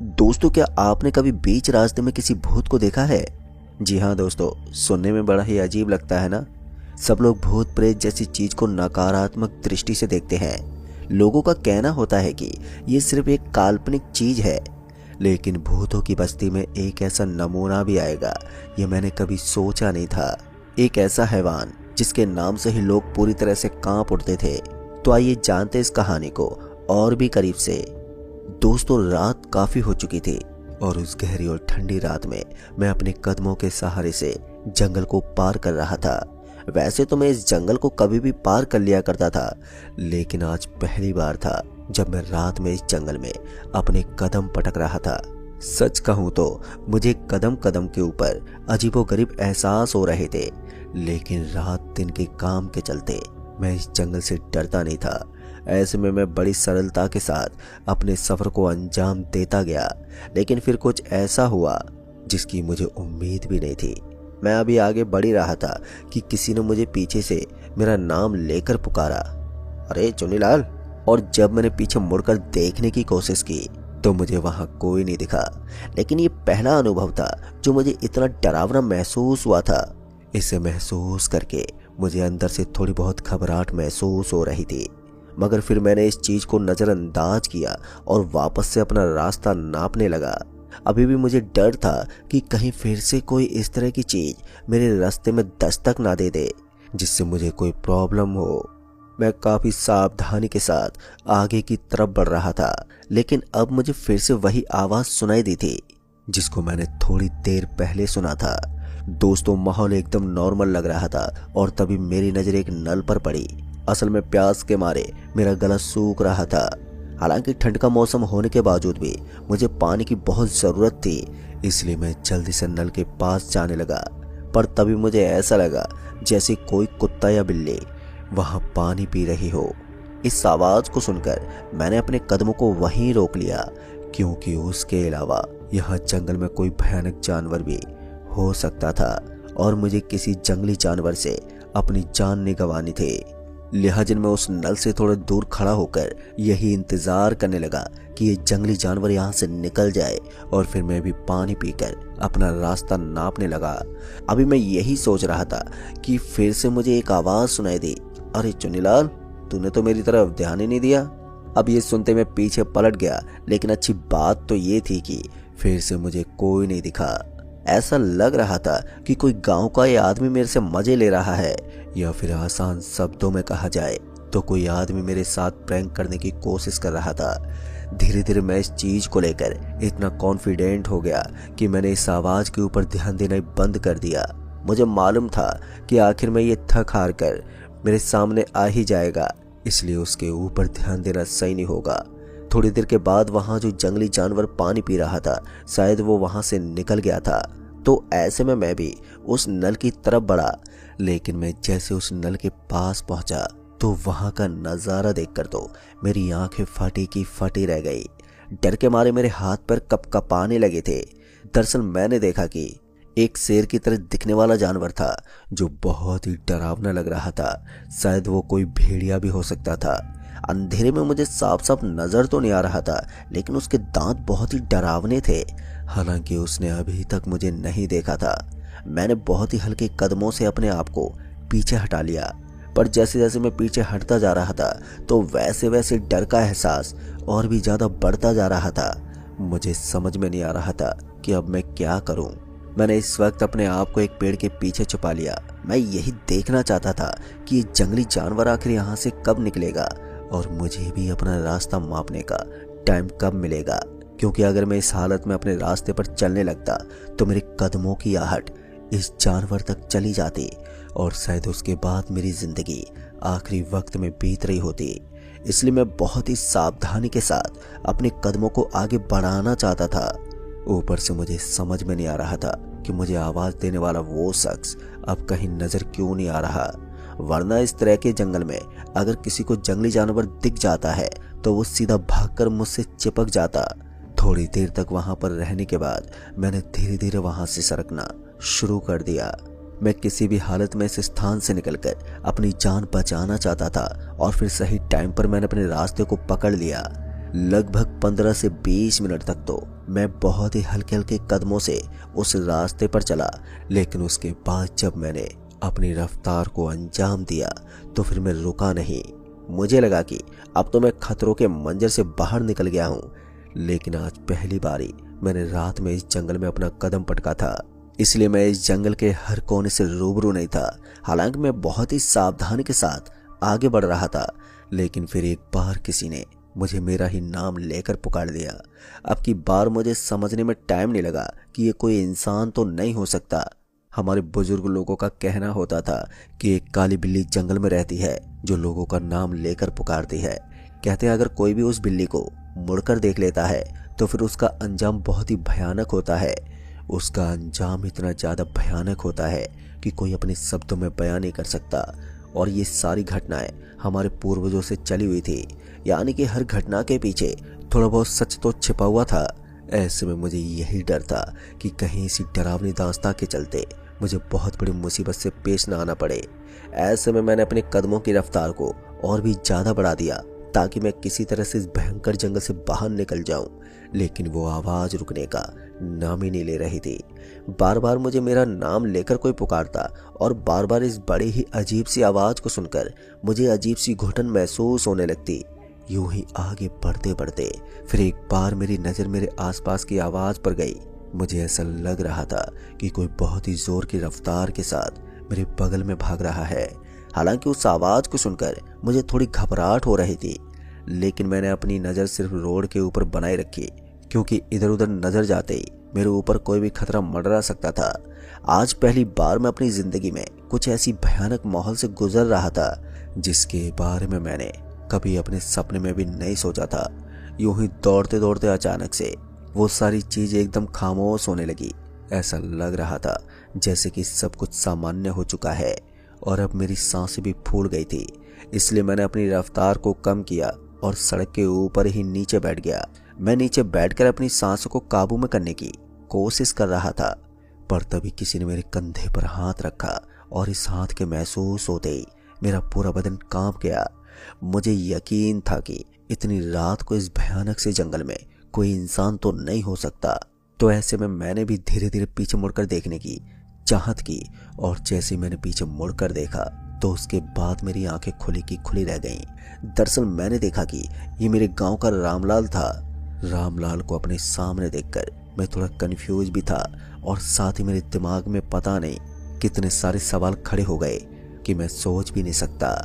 दोस्तों, क्या आपने कभी बीच रास्ते में किसी भूत को देखा है? जी हाँ दोस्तों, सुनने में बड़ा ही अजीब लगता है ना। सब लोग भूत प्रेत जैसी चीज को नकारात्मक दृष्टि से देखते हैं। लोगों का कहना होता है कि ये सिर्फ एक काल्पनिक चीज है, लेकिन भूतों की बस्ती में एक ऐसा नमूना भी आएगा, ये मैंने कभी सोचा नहीं था। एक ऐसा हैवान जिसके नाम से ही लोग पूरी तरह से कांप उठते थे। तो आइए जानते इस कहानी को और भी करीब से। दोस्तों, रात काफी हो चुकी थी और उस गहरी और ठंडी रात में मैं अपने कदमों के सहारे से जंगल को पार कर रहा था। वैसे तो मैं इस जंगल को कभी भी पार कर लिया करता था, लेकिन आज पहली बार था जब मैं रात में इस जंगल में अपने कदम पटक रहा था। सच कहूं तो मुझे कदम कदम के ऊपर अजीबोगरीब एहसास हो रहे थे, लेकिन रात दिन के काम के चलते मैं इस जंगल से डरता नहीं था। ऐसे में मैं बड़ी सरलता के साथ अपने सफर को अंजाम देता गया, लेकिन फिर कुछ ऐसा हुआ जिसकी मुझे उम्मीद भी नहीं थी। मैं अभी आगे बढ़ ही रहा था कि किसी ने मुझे पीछे से मेरा नाम लेकर पुकारा, अरे चुन्नीलाल। और जब मैंने पीछे मुड़कर देखने की कोशिश की तो मुझे वहां कोई नहीं दिखा। लेकिन ये पहला अनुभव था जो मुझे इतना डरावना महसूस हुआ था। इसे महसूस करके मुझे अंदर से थोड़ी बहुत घबराहट महसूस हो रही थी, मगर फिर मैंने इस चीज को नजरअंदाज किया और वापस से अपना रास्ता नापने लगा। अभी भी मुझे डर था कि कहीं फिर से कोई इस तरह की चीज मेरे रास्ते में दस्तक ना दे दे, जिससे मुझे कोई प्रॉब्लम हो। मैं काफी सावधानी के साथ आगे की तरफ बढ़ रहा था, लेकिन अब मुझे फिर से वही आवाज सुनाई दी थी जिसको मैंने थोड़ी देर पहले सुना था। दोस्तों, माहौल एकदम नॉर्मल लग रहा था और तभी मेरी नजर एक नल पर पड़ी। असल में प्यास के मारे मेरा गला सूख रहा था। हालांकि ठंड का मौसम होने के बावजूद भी मुझे पानी की बहुत जरूरत थी, इसलिए मैं जल्दी से नल के पास जाने लगा। पर तभी मुझे ऐसा लगा जैसे कोई कुत्ता या बिल्ली वहां पानी पी रही हो। इस आवाज को सुनकर मैंने अपने कदमों को वहीं रोक लिया, क्योंकि उसके अलावा यहाँ जंगल में कोई भयानक जानवर भी हो सकता था और मुझे किसी जंगली जानवर से अपनी जान नहीं गंवानी थी। लिहाजा मैं उस नल से थोड़ा दूर खड़ा होकर यही इंतजार करने लगा कि ये जंगली जानवर यहाँ से निकल जाए और फिर मैं भी पानी पीकर अपना रास्ता नापने लगा। अभी मैं यही सोच रहा था कि फिर से मुझे एक आवाज सुनाई दी, अरे चुन्नीलाल, तूने तो मेरी तरफ ध्यान ही नहीं दिया। अब ये सुनते मैं पीछे पलट गया, लेकिन अच्छी बात तो ये थी कि फिर से मुझे कोई नहीं दिखा। ऐसा लग रहा था कि कोई गांव का ये आदमी मेरे से मजे ले रहा है, या फिर आसान शब्दों में कहा जाए तो कोई आदमी मेरे साथ प्रैंक करने की कोशिश कर रहा था। धीरे धीरे मैं इस चीज को लेकर इतना कॉन्फिडेंट हो गया कि मैंने इस आवाज के ऊपर ध्यान देना ही बंद कर दिया। मुझे मालूम था कि आखिर में ये थक हार कर मेरे सामने आ ही जाएगा, इसलिए उसके ऊपर ध्यान देना सही नहीं होगा। थोड़ी देर के बाद वहां जो जंगली जानवर पानी पी रहा था, शायद वो वहां से निकल गया था। तो ऐसे में मैं भी उस नल की तरफ बढ़ा, लेकिन मैं जैसे उस नल के पास पहुंचा तो वहां का नजारा देखकर तो मेरी आंखें फटी की फटी रह गई। डर के मारे मेरे हाथ पैर कपकपाने लगे थे। दरअसल मैंने देखा कि एक शेर की तरह दिखने वाला जानवर था जो बहुत ही डरावना लग रहा था। शायद वो कोई भेड़िया भी हो सकता था। अंधेरे में मुझे साफ साफ नजर तो नहीं आ रहा था, लेकिन उसके दांत बहुत ही डरावने थे। हालांकि उसने अभी तक मुझे नहीं देखा था। मैंने बहुत ही हल्के कदमों से अपने आप को पीछे हटा लिया, पर जैसे जैसे मैं पीछे हटता जा रहा था तो वैसे वैसे डर का एहसास और भी ज्यादा बढ़ता जा रहा था। मुझे समझ में नहीं आ रहा था कि अब मैं क्या करूं। मैंने इस वक्त अपने आप को एक पेड़ के पीछे छुपा लिया। मैं यही देखना चाहता था कि ये जंगली जानवर आखिर यहाँ से कब निकलेगा और मुझे भी अपना रास्ता मापने का टाइम कब मिलेगा, क्योंकि अगर मैं इस हालत में अपने रास्ते पर चलने लगता तो मेरे कदमों की आहट इस जानवर तक चली जाती और शायद उसके बाद मेरी जिंदगी आखिरी वक्त में बीत रही होती। इसलिए मैं बहुत ही सावधानी के साथ अपने कदमों को आगे बढ़ाना चाहता था। ऊपर से मुझे समझ में नहीं आ रहा था कि मुझे आवाज देने वाला वो शख्स अब कहीं नजर क्यों नहीं आ रहा, वरना इस तरह के जंगल में अगर किसी को जंगली जानवर दिख जाता है तो वो सीधा भागकर मुझसे चिपक जाता। थोड़ी देर तक वहां पर रहने के बाद मैंने धीरे धीरे वहां से सरकना शुरू कर दिया। मैं किसी भी हालत में इस स्थान से निकलकर अपनी जान बचाना चाहता था और फिर सही टाइम पर मैंने अपने रास्ते को पकड़ लिया। लगभग 15 से 20 मिनट तक तो मैं बहुत ही हल्के हल्के कदमों से उस रास्ते पर चला, लेकिन उसके बाद जब मैंने अपनी रफ्तार को अंजाम दिया तो फिर मैं रुका नहीं। मुझे लगा कि अब तो मैं खतरों के मंजर से बाहर निकल गया हूँ, लेकिन आज पहली बारी मैंने रात में इस जंगल में अपना कदम पटका था, इसलिए मैं इस जंगल के हर कोने से रूबरू नहीं था। हालांकि मैं बहुत ही सावधानी के साथ आगे बढ़ रहा था, लेकिन फिर एक बार किसी ने मुझे मेरा ही नाम लेकर पुकार दिया। अब की बार मुझे समझने में टाइम नहीं लगा कि ये कोई इंसान तो नहीं हो सकता। हमारे बुजुर्ग लोगों का कहना होता था कि एक काली बिल्ली जंगल में रहती है जो लोगों का नाम लेकर पुकारती है। कहते हैं अगर कोई भी उस बिल्ली को मुड़कर देख लेता है तो फिर उसका अंजाम बहुत ही भयानक होता है। उसका अंजाम इतना ज़्यादा भयानक होता है कि कोई अपने शब्दों में बयान नहीं कर सकता। और ये सारी घटनाएं हमारे पूर्वजों से चली हुई थी, यानी कि हर घटना के पीछे थोड़ा बहुत सच तो छिपा हुआ था। ऐसे में मुझे यही डर था कि कहीं इसी डरावनी दास्तां के चलते मुझे बहुत बड़ी मुसीबत से पेश न आना पड़े। ऐसे में मैंने अपने कदमों की रफ्तार को और भी ज़्यादा बढ़ा दिया ताकि मैं किसी तरह से इस भयंकर जंगल से बाहर निकल जाऊं, लेकिन वो आवाज़ रुकने का नाम ही नहीं ले रही थी। बार बार मुझे मेरा नाम लेकर कोई पुकारता और बार बार इस बड़ी ही अजीब सी आवाज़ को सुनकर मुझे अजीब सी घुटन महसूस होने लगती। यूं ही आगे बढ़ते बढ़ते फिर एक बार मेरी नज़र मेरे आसपास की आवाज़ पर गई। मुझे ऐसा लग रहा था कि कोई बहुत ही जोर की रफ्तार के साथ मेरे बगल में भाग रहा है। हालांकि उस आवाज़ को सुनकर मुझे थोड़ी घबराहट हो रही थी, लेकिन मैंने अपनी नज़र सिर्फ रोड के ऊपर बनाए रखी, क्योंकि इधर उधर नज़र जाते ही मेरे ऊपर कोई भी खतरा मंडरा सकता था। आज पहली बार मैं अपनी ज़िंदगी में कुछ ऐसी भयानक माहौल से गुजर रहा था जिसके बारे में मैंने कभी अपने सपने में भी नहीं सोचा था। यूं ही दौड़ते दौड़ते अचानक से वो सारी चीज़ें एकदम खामोश होने लगी। ऐसा लग रहा था जैसे कि सब कुछ सामान्य हो चुका है और अब मेरी सांसें भी फूल गई थी। इसलिए मैंने अपनी रफ्तार को कम किया और सड़क के ऊपर ही नीचे बैठ गया। मैं नीचे बैठकर अपनी सांसों को काबू में करने की कोशिश कर रहा था, पर तभी किसी ने मेरे कंधे पर हाथ रखा और इस हाथ के महसूस होते ही मेरा पूरा बदन कांप गया। मुझे यकीन था कि इतनी रात को इस भयानक से जंगल में कोई इंसान तो नहीं हो सकता। तो ऐसे में मैंने भी धीरे धीरे पीछे मुड़कर देखने की चाहत की, और जैसे मैंने पीछे मुड़कर देखा तो उसके बाद मेरी आंखें खुली की खुली रह गईं। दरअसल मैंने देखा कि ये मेरे गांव का रामलाल था। रामलाल को अपने सामने देखकर मैं थोड़ा कंफ्यूज भी था और साथ ही मेरे दिमाग में पता नहीं कितने सारे सवाल खड़े हो गए कि मैं सोच भी नहीं सकता।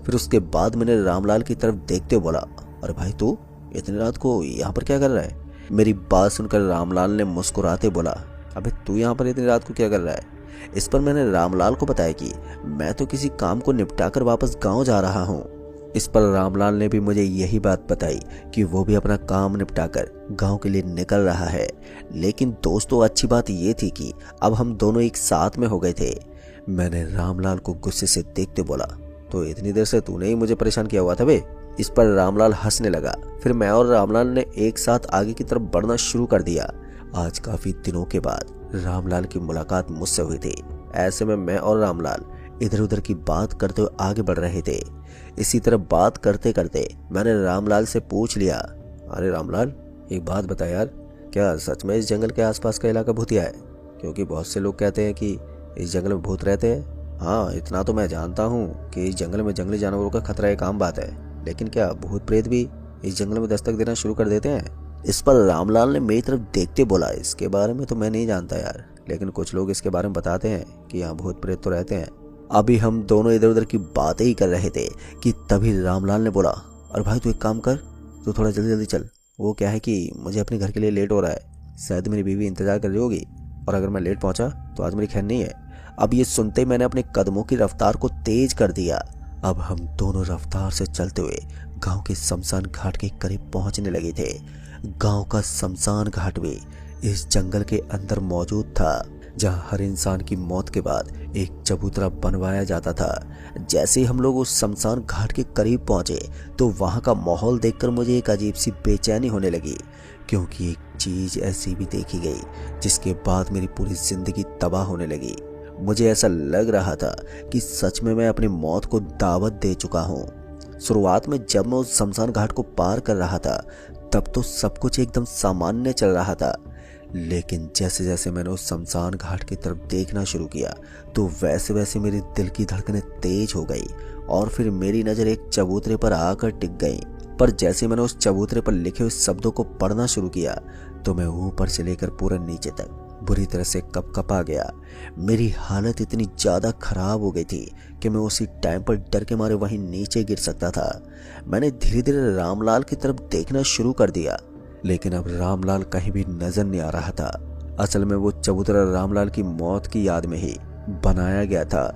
फिर उसके बाद मैंने रामलाल की तरफ देखते बोला, अरे भाई तू इतनी रात को यहाँ पर क्या कर रहा है? मेरी बात सुनकर रामलाल ने मुस्कुराते बोला, अबे तू यहाँ पर इतनी रात को क्या कर रहा है? इस पर मैंने रामलाल को बताया कि मैं तो किसी काम को निपटाकर वापस गांव जा रहा हूँ। इस पर रामलाल ने भी मुझे यही बात बताई कि वो भी अपना काम निपटाकर गांव के लिए निकल रहा है। लेकिन दोस्तों अच्छी बात ये थी कि अब हम दोनों एक साथ में हो गए थे। मैंने रामलाल को गुस्से से देखते बोला, तो इतनी देर से तूने ही मुझे परेशान किया हुआ था बे? इस पर रामलाल हंसने लगा। फिर मैं और रामलाल ने एक साथ आगे की तरफ बढ़ना शुरू कर दिया। आज काफी दिनों के बाद रामलाल की मुलाकात मुझसे हुई थी। ऐसे में मैं और रामलाल इधर उधर की बात करते हुए आगे बढ़ रहे थे। इसी तरह बात करते करते मैंने रामलाल से पूछ लिया, अरे रामलाल एक बात बता यार, क्या सच में इस जंगल के आसपास का इलाका भूतिया है? क्योंकि बहुत से लोग कहते हैं कि इस जंगल में भूत रहते हैं। हाँ इतना तो मैं जानता हूँ कि इस जंगल में जंगली जानवरों का खतरा एक आम बात है, लेकिन क्या भूत प्रेत भी इस जंगल में दस्तक देना शुरू कर देते हैं? इस पर रामलाल ने मेरी तरफ देखते बोला, इसके बारे में तो मैं नहीं जानता यार, लेकिन कुछ लोग इसके बारे में बताते हैं कि यहाँ भूत प्रेत तो रहते हैं। अभी हम दोनों इधर उधर की बातें ही कर रहे थे कि तभी रामलाल ने बोला, अरे भाई तू एक काम कर, तू थोड़ा जल्दी जल्दी चल। वो क्या है कि मुझे अपने घर के लिए लेट हो रहा है, शायद मेरी बीवी इंतजार कर रही होगी, और अगर मैं लेट पहुंचा तो आज मेरी खैर नहीं है। अब ये सुनते ही मैंने अपने कदमों की रफ्तार को तेज कर दिया। अब हम दोनों रफ्तार से चलते हुए गांव के शमशान घाट के करीब पहुंचने लगे थे। गांव का शमशान घाट भी इस जंगल के अंदर मौजूद था, जहां हर इंसान की मौत के बाद एक चबूतरा बनवाया जाता था। जैसे ही हम लोग उस शमशान घाट के करीब पहुंचे तो वहां का माहौल देखकर मुझे एक अजीब सी बेचैनी होने लगी, क्योंकि एक चीज ऐसी भी देखी गई जिसके बाद मेरी पूरी जिंदगी तबाह होने लगी। मुझे ऐसा लग रहा था कि सच में मैं अपनी मौत को दावत दे चुका हूँ। शुरुआत में जब मैं उस शमशान घाट को पार कर रहा था तब तो सब कुछ एकदम सामान्य चल रहा था, लेकिन जैसे जैसे मैंने उस शमशान घाट की तरफ देखना शुरू किया तो वैसे वैसे मेरे दिल की धड़कनें तेज हो गई और फिर मेरी नज़र एक चबूतरे पर आकर टिक गई। पर जैसे मैंने उस चबूतरे पर लिखे हुए शब्दों को पढ़ना शुरू किया तो मैं ऊपर से लेकर पूरा नीचे तक बुरी तरह से कपकपा गया। मेरी हालत इतनी ज़्यादा खराब हो गई थी कि मैं उसी टाइम पर डर के मारे वहीं नीचे गिर सकता था। मैंने धीरे धीरे रामलाल की तरफ देखना शुरू कर दिया, लेकिन अब रामलाल कहीं भी नजर नहीं आ रहा था। असल में वो चबूतरा रामलाल की मौत की याद में ही बनाया गया था।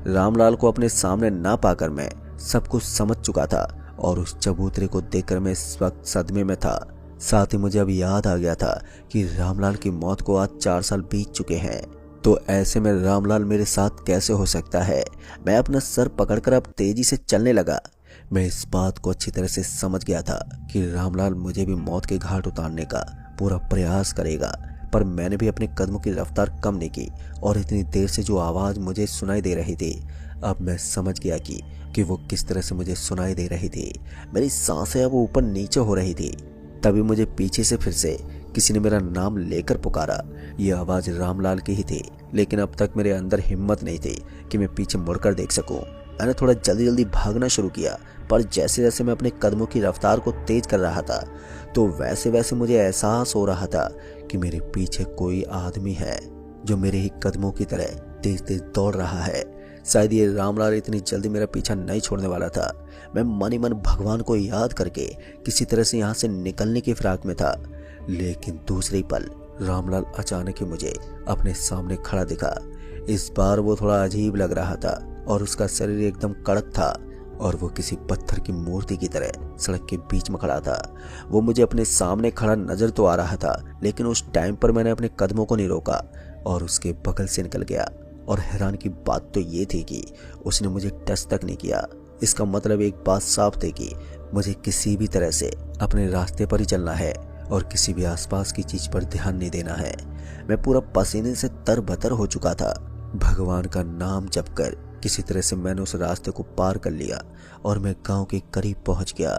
रामलाल को अपने सामने ना पाकर मैं सब कुछ समझ चुका था और उस चबूतरे को देखकर मैं इस वक्त सदमे में था। साथ ही मुझे अब याद आ गया था कि रामलाल की मौत को आज 4 साल बीत चुके हैं, तो ऐसे में रामलाल मेरे साथ कैसे हो सकता है। मैं अपना सर पकड़कर अब तेजी से चलने लगा। मैं इस बात को अच्छी तरह से समझ गया था कि रामलाल मुझे भी मौत के घाट उतारने का पूरा प्रयास करेगा, पर मैंने भी अपने कदमों की रफ्तार कम नहीं की और इतनी देर से जो आवाज़ मुझे सुनाई दे रही थी, अब मैं समझ गया कि वो किस तरह से मुझे सुनाई दे रही थी। मेरी सांसें अब ऊपर नीचे हो रही थी। तभी मुझे पीछे से फिर से किसी ने मेरा नाम लेकर पुकारा। यह आवाज़ रामलाल की ही थी, लेकिन अब तक मेरे अंदर हिम्मत नहीं थी कि मैं पीछे मुड़कर देख सकूं। मैंने थोड़ा जल्दी जल्दी भागना शुरू किया, पर जैसे जैसे मैं अपने कदमों की रफ्तार को तेज कर रहा था तो वैसे वैसे मुझे एहसास हो रहा था कि मेरे पीछे कोई आदमी है जो मेरे ही कदमों की तरह तेज तेज दौड़ रहा है। शायद ये रामलाल इतनी जल्दी मेरा पीछा नहीं छोड़ने वाला था। मैं मन ही मन भगवान को याद करके किसी तरह से यहाँ से निकलने की फिराक में था, लेकिन दूसरे पल रामलाल अचानक ही मुझे अपने सामने खड़ा दिखा। इस बार वो थोड़ा अजीब लग रहा था और उसका शरीर एकदम कड़क था और वो किसी पत्थर की मूर्ति की तरह सड़क के बीच में खड़ा था। वो मुझे अपने सामने खड़ा नजर तो आ रहा था, लेकिन उस टाइम पर मैंने अपने कदमों को नहीं रोका और उसके बगल से निकल गया। और हैरान की बात तो ये थी कि उसने मुझे टच तक नहीं किया। इसका मतलब एक बात साफ थी कि मुझे किसी भी तरह से अपने रास्ते पर ही चलना है और किसी भी आसपास की चीज पर ध्यान नहीं देना है। मैं पूरा पसीने से तरबतर हो चुका था। भगवान का नाम जपकर किसी तरह से मैंने उस रास्ते को पार कर लिया और मैं गांव के करीब पहुंच गया।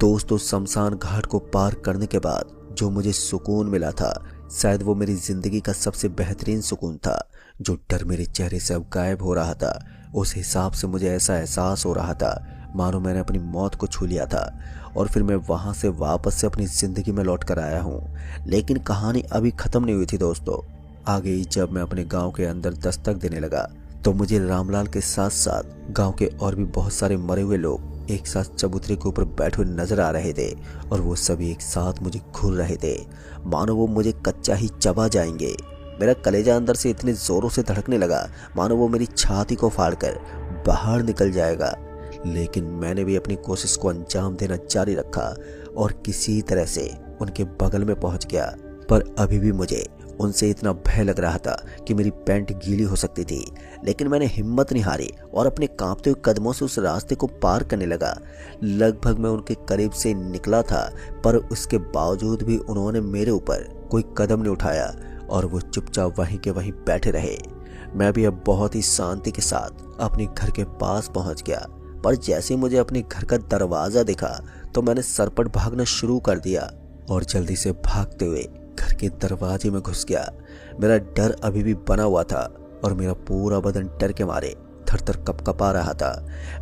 दोस्तों, शमशान घाट को पार करने के बाद जो मुझे सुकून मिला था, शायद वो मेरी जिंदगी का सबसे बेहतरीन सुकून था। जो डर मेरे चेहरे से अब गायब हो रहा था, उस हिसाब से मुझे ऐसा एहसास हो रहा था मानो मैंने अपनी मौत को छू लिया था और फिर मैं वहां से वापस से अपनी जिंदगी में लौट कर आया हूँ। लेकिन कहानी अभी खत्म नहीं हुई थी दोस्तों। आगे ही जब मैं अपने गांव के अंदर दस्तक देने लगा तो मुझे रामलाल के साथ साथ गांव के और भी बहुत सारे मरे हुए लोग एक साथ चबूतरे के ऊपर बैठे हुए नजर आ रहे थे और वो सभी एक साथ मुझे घूर रहे थे मानो वो मुझे कच्चा ही चबा जाएंगे। मेरा कलेजा अंदर से इतने जोरों से धड़कने लगा मानो वो मेरी छाती को फाड़कर बाहर निकल जाएगा। लेकिन मैंने भी अपनी कोशिश को अंजाम देना जारी रखा और किसी तरह से उनके बगल में पहुंच गया। पर अभी भी मुझे उनसे इतना भय लग रहा था कि मेरी पैंट गीली हो सकती थी, लेकिन मैंने हिम्मत नहीं हारी और अपने कांपते हुए कदमों से उस रास्ते को पार करने लगा। लगभग मैं उनके करीब से निकला था, पर उसके बावजूद भी उन्होंने मेरे ऊपर कोई कदम नहीं उठाया और वो चुपचाप वहीं के वहीं बैठे रहे। मैं भी अब बहुत ही शांति के साथ अपने घर के पास पहुंच गया, पर जैसे मुझे अपने घर का दरवाजा दिखा तो मैंने सरपट भागना शुरू कर दिया और जल्दी से भागते हुए घर के दरवाजे में घुस गया। मेरा डर अभी भी बना हुआ था और मेरा पूरा बदन डर के मारे थर थर कपकपा रहा था।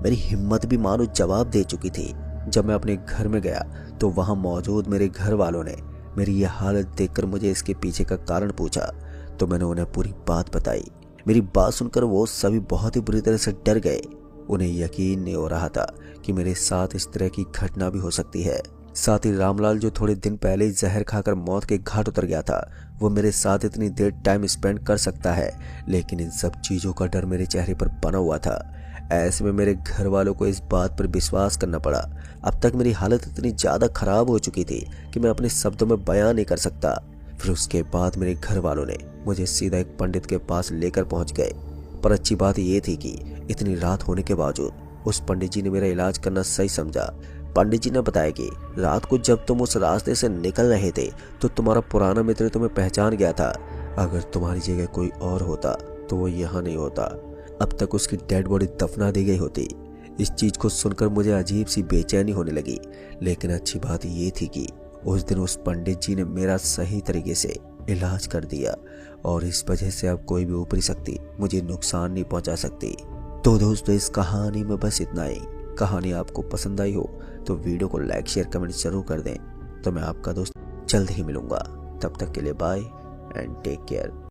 मेरी हिम्मत भी मानो जवाब दे चुकी थी। जब मैं अपने घर में गया तो वहां मौजूद मेरे घर वालों ने मेरी यह हालत देखकर मुझे इसके पीछे का कारण पूछा, तो मैंने उन्हें पूरी बात बताई। मेरी बात सुनकर वो सभी बहुत ही बुरी तरह से डर गए। उन्हें यकीन नहीं हो रहा था कि मेरे साथ इस तरह की घटना भी हो सकती है। साथ ही रामलाल जो थोड़े दिन पहले ही जहर खाकर मौत के घाट उतर गया था, वो मेरे साथ इतनी देर टाइम स्पेंड कर सकता है, लेकिन इन सब चीज़ों का डर मेरे चेहरे पर बना हुआ था। ऐसे में मेरे घर वालों को इस बात पर विश्वास करना पड़ा। अब तक मेरी हालत इतनी ज़्यादा खराब हो चुकी थी कि मैं अपने शब्दों में बयां नहीं कर सकता। फिर उसके बाद मेरे घर वालों ने मुझे सीधा एक पंडित के पास लेकर पहुंच गए। पर अच्छी बात ये थी कि इतनी रात होने के बावजूद उस पंडित जी ने मेरा इलाज करना सही समझा। पंडित जी ने बताया कि रात को जब तुम उस रास्ते से निकल रहे थे तो तुम्हारा पुराना मित्र तुम्हें पहचान गया था। अगर तुम्हारी जगह कोई और होता तो वो यहाँ नहीं होता, अब तक उसकी डेड बॉडी दफना दी गई होती। इस चीज को सुनकर मुझे अजीब सी बेचैनी होने लगी, लेकिन अच्छी बात ये थी कि उस दिन उस पंडित जी ने मेरा सही तरीके से इलाज कर दिया और इस वजह से अब कोई भी ऊपरी शक्ति मुझे नुकसान नहीं पहुंचा सकती। तो दोस्तों इस कहानी में बस इतना ही। कहानी आपको पसंद आई हो तो वीडियो को लाइक शेयर कमेंट जरूर कर दें। तो मैं आपका दोस्त जल्द ही मिलूंगा, तब तक के लिए बाय एंड टेक केयर।